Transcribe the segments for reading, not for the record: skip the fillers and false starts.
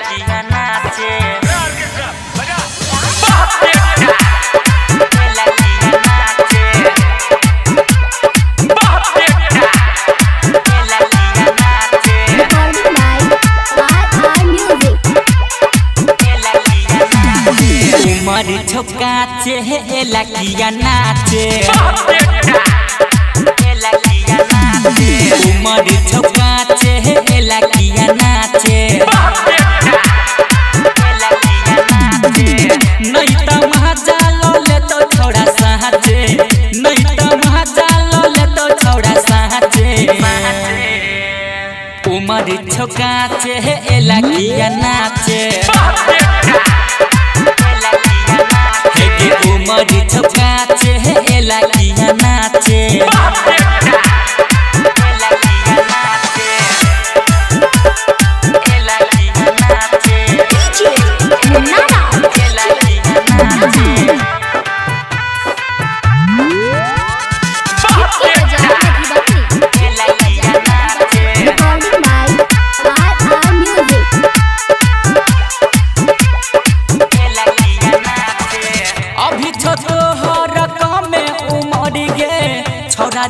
लड़कियां नाचे उमर छोका चे लड़कियां नाचे उमर छोका चे लड़कियां नाचे नहीं तो मजा लो ले तो छोड़ा साचे नहीं तो मजा लो ले तो छोड़ा साचे उमर छोका चे लड़कियां नाचे उमर छोका चे लड़कियां नाचे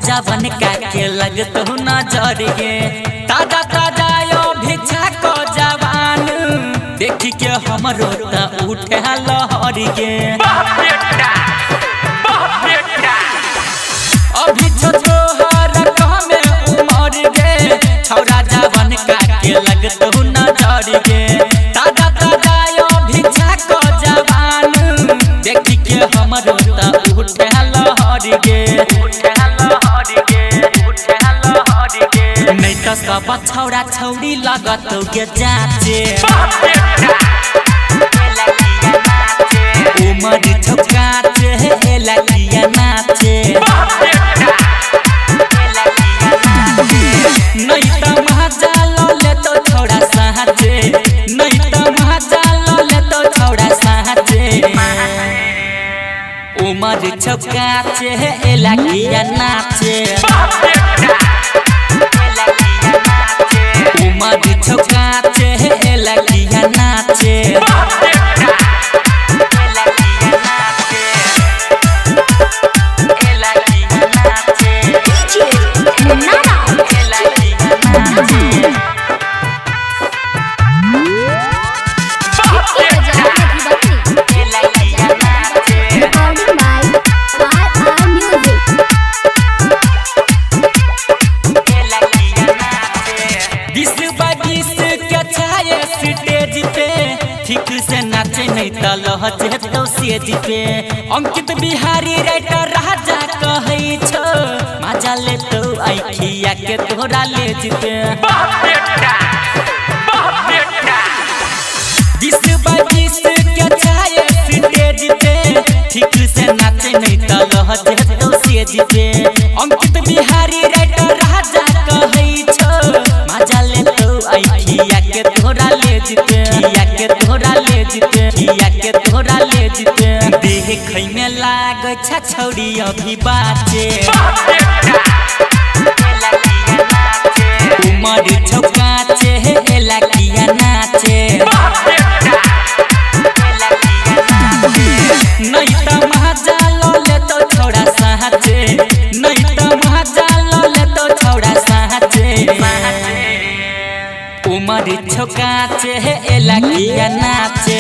जवन का के लगत हो नजर गे ताजा ताजा यो भिक्षा को जवान देख के हमरो त उठे लहर गे अभी छोहर में उमर गे छौरा जवन का के लगत हो नजर गे ताजा ताजा यो भिक्षा को जवान देख के हमरो त उठे लहर गे नहीं तो सब छौरा छौरी लगत गे जाचे उमर छोका चे लड़कियां नाचे नहीं तो मजा लो ले तो छौरा साचे नहीं तो मजा लो ले तो छौरा साचे उमर छोका चे लड़कियां नाचे उमर छोका चे लड़कियां नाचे ठीक से नाचे नहीं तो लहजे तो सेज पे अंकित बिहारी राइटर राजा कहै छो मजा ले तो आई खिया के तोरा ले जिते बीस बाईस के छाए स्टेज पे ठीक से नाचे नहीं तो लहजे तो सेज पे अंकित बिहारी राइटर राजा कहै छो मजा ले तो आई खिया के तोरा ले जिते तोरा ले जिते देख में लाग छौड़ी अभी बाचे उमर छोका चे लड़कियां नाचे नहीं तो मजा लो ले तो छोड़ा साचे नहीं तो मजा लो ले तो छोड़ा साचे उमर छोका चे लड़कियां नाचे।